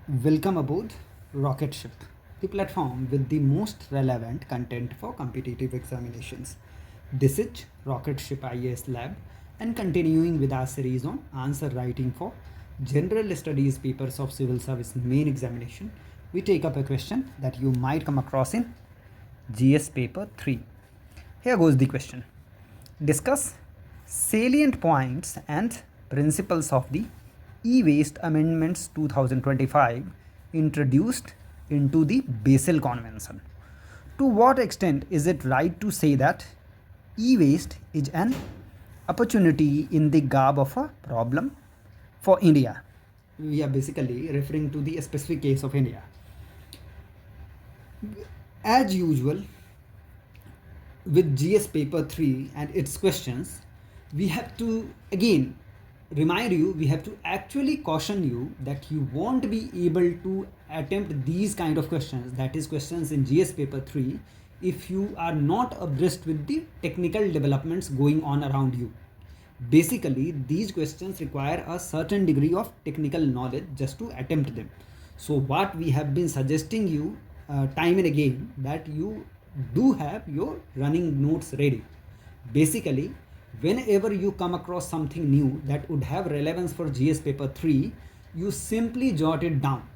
Welcome aboard Rocket Ship, the platform with the most relevant content for competitive examinations. This is Rocket Ship IAS Lab and continuing with our series on answer writing for general studies papers of civil service main examination. We take up a question that you might come across in GS paper 3. Here goes the question. Discuss salient points and principles of the E-Waste Amendments 2025 introduced into the Basel Convention. To what extent is it right to say that e-waste is an opportunity in the garb of a problem for India? We are basically referring to the specific case of India. As usual, with GS paper 3 and its questions, we have to again remind you, we have to actually caution you that you won't be able to attempt these kind of questions, that is questions in GS paper 3, if you are not abreast with the technical developments going on around you. Basically, these questions require a certain degree of technical knowledge just to attempt them. So what we have been suggesting you time and again, that you do have your running notes ready. Basically, whenever you come across something new that would have relevance for GS paper 3, you simply jot it down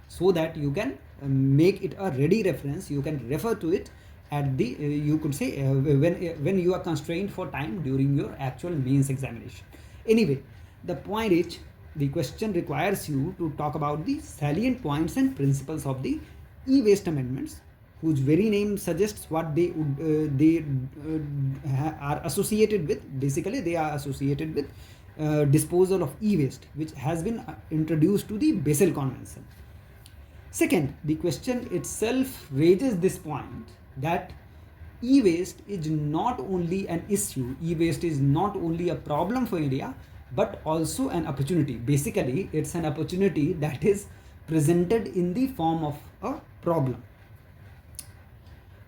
so that you can make it a ready reference. You can refer to it at the you could say when you are constrained for time during your actual mains examination. Anyway, the point is, the question requires you to talk about the salient points and principles of the e-waste amendments, whose very name suggests what they are associated with. Basically, they are associated with disposal of e-waste, which has been introduced to the Basel Convention. Second, the question itself raises this point that e-waste is not only an issue, e-waste is not only a problem for India, but also an opportunity. Basically, it's an opportunity that is presented in the form of a problem.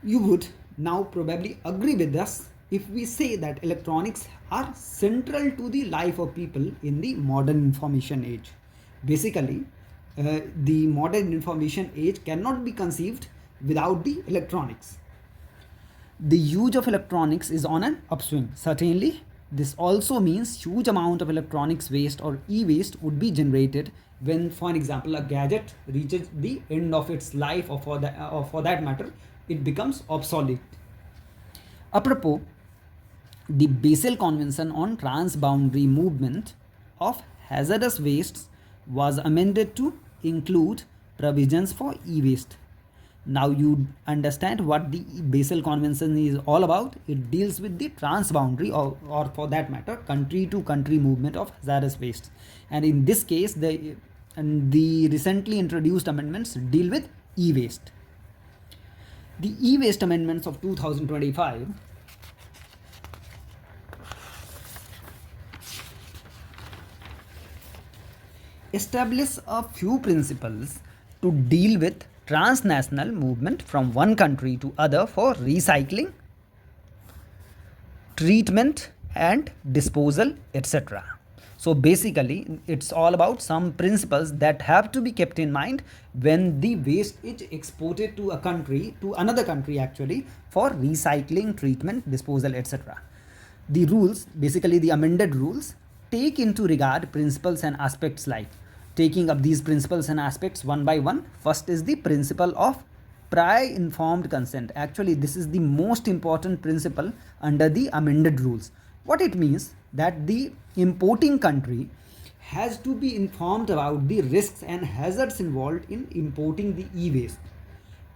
You would now probably agree with us if we say that electronics are central to the life of people in the modern information age. Basically, the modern information age cannot be conceived without the electronics. The use of electronics is on an upswing. Certainly, this also means huge amount of electronics waste or e-waste would be generated when, for an example, a gadget reaches the end of its life, or for that matter, it becomes obsolete. Apropos, the Basel Convention on Transboundary Movement of Hazardous Wastes was amended to include provisions for e-waste. Now you understand what the Basel Convention is all about. It deals with the transboundary or for that matter, country to country movement of hazardous wastes. And in this case, the recently introduced amendments deal with e-waste. The e-waste amendments of 2025 establish a few principles to deal with transnational movement from one country to other for recycling, treatment and disposal, etc. So basically, it's all about some principles that have to be kept in mind when the waste is exported to a country, to another country actually, for recycling, treatment, disposal, etc. The rules, basically the amended rules, take into regard principles and aspects like, taking up these principles and aspects one by one. First is the principle of prior informed consent. Actually, this is the most important principle under the amended rules. What it means, that the importing country has to be informed about the risks and hazards involved in importing the e-waste,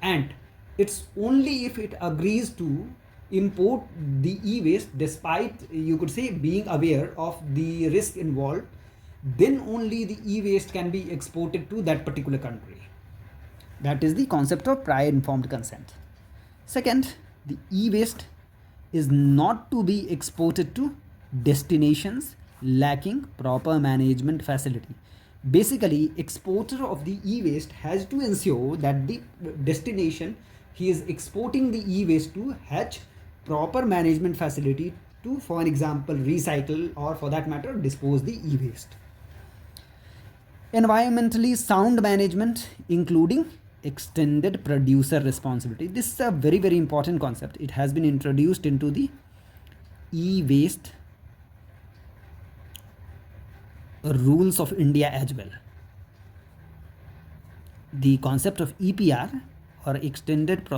and it's only if it agrees to import the e-waste despite, you could say, being aware of the risk involved, then only the e-waste can be exported to that particular country. That is the concept of prior informed consent. Second, the e-waste is not to be exported to destinations lacking proper management facility. Basically, exporter of the e-waste has to ensure that the destination he is exporting the e-waste to has proper management facility to, for an example, recycle or for that matter, dispose the e-waste. Environmentally sound management, including extended producer responsibility. This is a very, very important concept. It has been introduced into the e-waste rules of India as well. The concept of EPR, or extended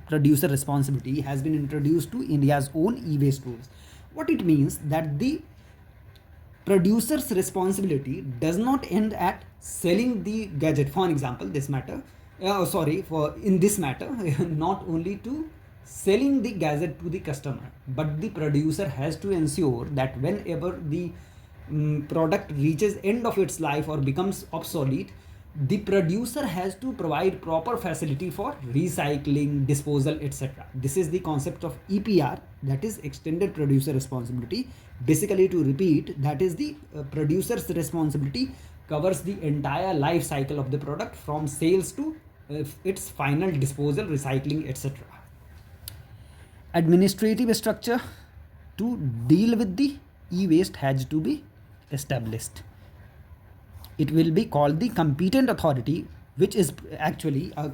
producer responsibility, has been introduced to India's own e-waste rules. What it means that the producer's responsibility does not end at selling the gadget. For example, for in this matter, not only to selling the gadget to the customer, but the producer has to ensure that whenever the product reaches end of its life or becomes obsolete, the producer has to provide proper facility for recycling, disposal, etc. This is the concept of EPR, that is extended producer responsibility. Basically, to repeat, that is the producer's responsibility covers the entire life cycle of the product from sales to its final disposal, recycling, etc. Administrative structure to deal with the e-waste has to be established. It will be called the competent authority, which is actually a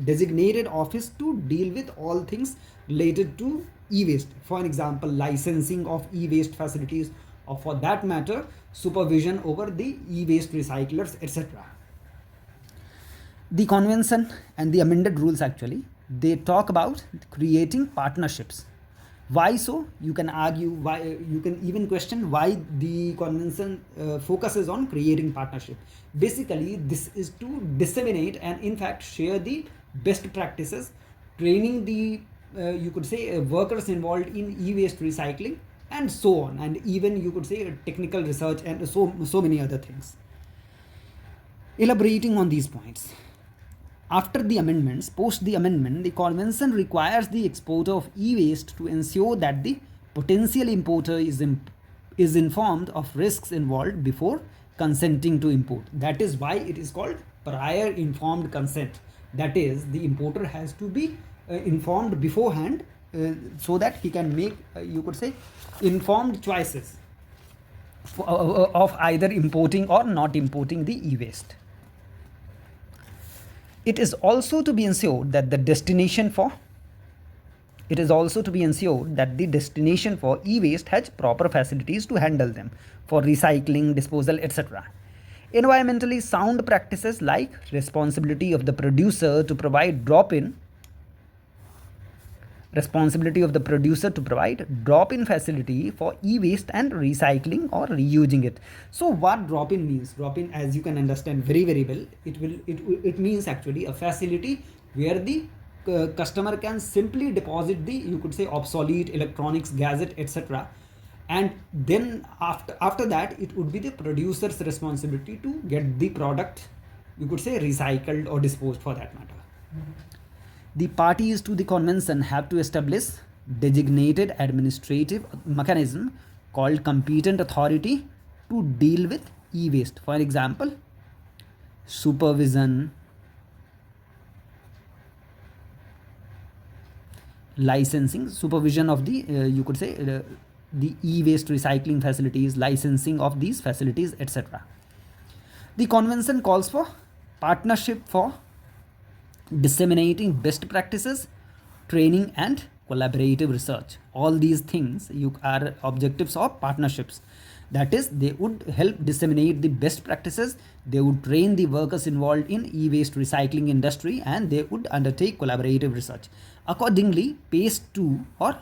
designated office to deal with all things related to e-waste. For example, licensing of e-waste facilities, or for that matter, supervision over the e-waste recyclers, etc. The convention and the amended rules, actually, they talk about creating partnerships. Why so? You can argue, why, you can even question why the convention focuses on creating partnership. Basically, this is to disseminate and in fact share the best practices, training the you could say workers involved in e-waste recycling, and so on, and even you could say technical research and so many other things. Elaborating on these points, after the amendments, post the amendment, the convention requires the exporter of e-waste to ensure that the potential importer is informed of risks involved before consenting to import. That is why it is called prior informed consent. That is, the importer has to be informed beforehand so that he can make, you could say, informed choices of either importing or not importing the e-waste. It is also to be ensured that the destination for e-waste has proper facilities to handle them for recycling, disposal, etc. Environmentally sound practices like responsibility of the producer to provide drop-in facility for e-waste and recycling or reusing it. So what drop-in means? Drop-in, as you can understand very, very well, it means actually a facility where the customer can simply deposit the, you could say, obsolete electronics, gadget, etc. And then after that, it would be the producer's responsibility to get the product, you could say, recycled or disposed, for that matter. The parties to the convention have to establish designated administrative mechanism called competent authority to deal with e-waste. For example, supervision, licensing, supervision of the you could say the e-waste recycling facilities, licensing of these facilities, etc. The convention calls for partnership for disseminating best practices, training, and collaborative research. All these things are objectives of partnerships. That is, they would help disseminate the best practices, they would train the workers involved in e-waste recycling industry, and they would undertake collaborative research. Accordingly, PACE 2, or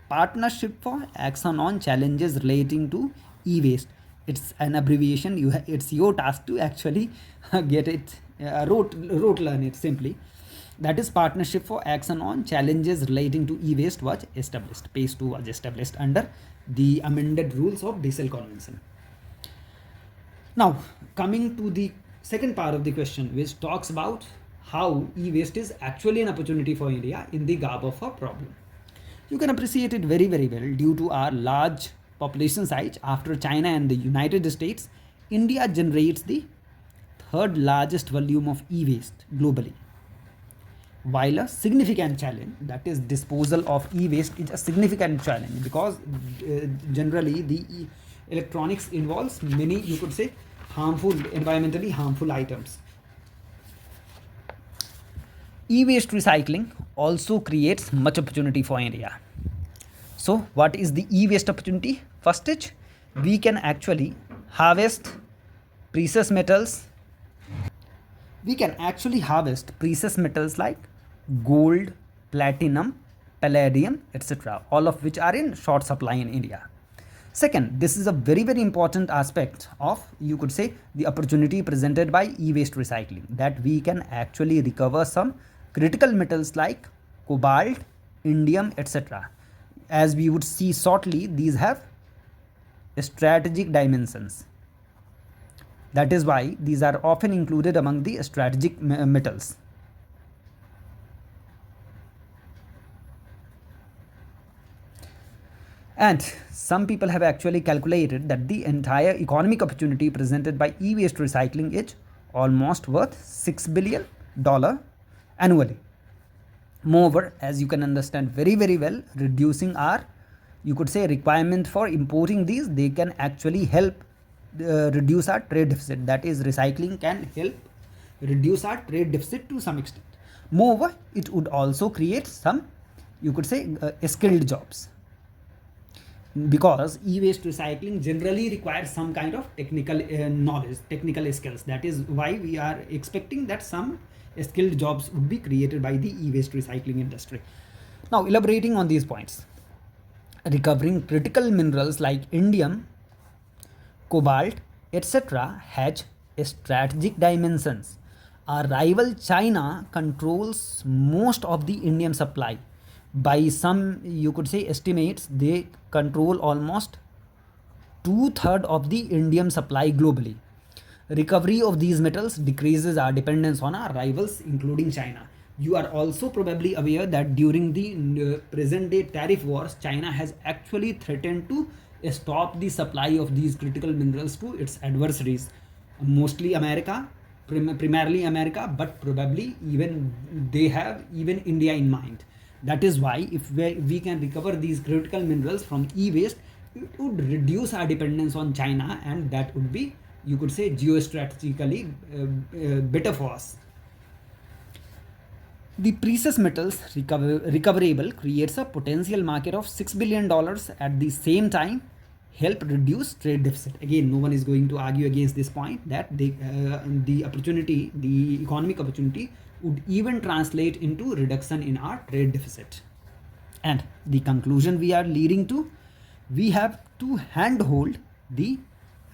Partnership for Action on Challenges Relating to E-Waste, it's an abbreviation. It's your task to actually get it, rote learn it simply. That is, Partnership for Action on Challenges Relating to E-Waste was established. PACE 2 was established under the amended rules of Basel Convention. Now, coming to the second part of the question, which talks about how e-waste is actually an opportunity for India in the garb of a problem. You can appreciate it very, very well. Due to our large population size, after China and the United States, India generates the third largest volume of e-waste globally. While a significant challenge, that is disposal of e-waste, is a significant challenge because generally the electronics involves many, you could say, harmful, environmentally harmful items. E-waste recycling also creates much opportunity for India. So what is the e-waste opportunity? First is we can actually harvest precious metals. We can actually harvest precious metals like gold, platinum, palladium, etc., all of which are in short supply in India. Second, this is a very, very important aspect of, you could say, the opportunity presented by e-waste recycling, that we can actually recover some critical metals like cobalt, indium, etc. As we would see shortly, these have strategic dimensions. That is why these are often included among the strategic metals. And some people have actually calculated that the entire economic opportunity presented by e-waste recycling is almost worth $6 billion annually. Moreover, as you can understand very, very well, reducing our, you could say, requirement for importing these, they can actually help reduce our trade deficit. That is, recycling can help reduce our trade deficit to some extent. Moreover, it would also create some, you could say, skilled jobs, because e-waste recycling generally requires some kind of technical knowledge, technical skills. That is why we are expecting that some skilled jobs would be created by the e-waste recycling industry. Now, elaborating on these points, recovering critical minerals like indium, cobalt, etc. has strategic dimensions. Our rival China controls most of the indium supply. By some, you could say, estimates, they control almost 2/3 of the indium supply globally. Recovery of these metals decreases our dependence on our rivals, including China. You are also probably aware that during the present day tariff wars, China has actually threatened to stop the supply of these critical minerals to its adversaries, mostly America, primarily America, but probably even they have even India in mind. That is why if we can recover these critical minerals from e-waste, it would reduce our dependence on China, and that would be, you could say, geostrategically better for us. The precious metals recoverable creates a potential market of $6 billion. At the same time, help reduce trade deficit. Again, no one is going to argue against this point, that the opportunity, the economic opportunity, would even translate into reduction in our trade deficit. And the conclusion we are leading to, we have to handhold the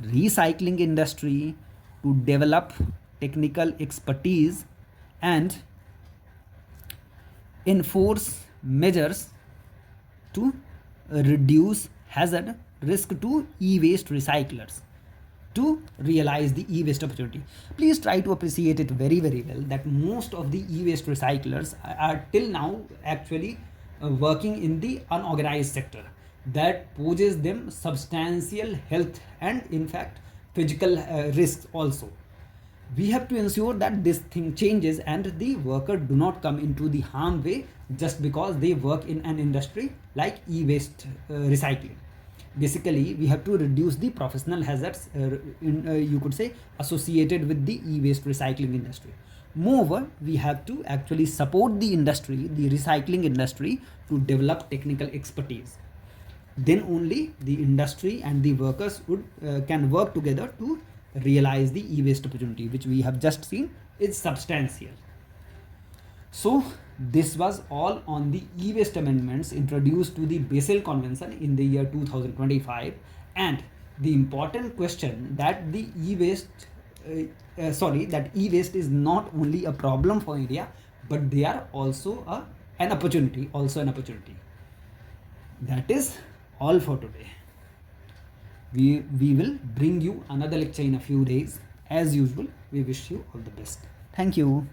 recycling industry to develop technical expertise and enforce measures to reduce hazard risk to e-waste recyclers to realize the e-waste opportunity. Please try to appreciate it very, very well, that most of the e-waste recyclers are till now actually working in the unorganized sector. That poses them substantial health and, in fact, physical risks also. We have to ensure that this thing changes and the worker do not come into the harm way just because they work in an industry like e-waste recycling. Basically, we have to reduce the professional hazards you could say, associated with the e-waste recycling industry. Moreover, we have to actually support the industry, the recycling industry, to develop technical expertise. Then only the industry and the workers would can work together to realize the e-waste opportunity, which we have just seen is substantial. So this was all on the e-waste amendments introduced to the Basel Convention in the year 2025, and the important question that the e-waste that e-waste is not only a problem for India, but they are also an opportunity, That is all for today. We will bring you another lecture in a few days. As usual, we wish you all the best. Thank you.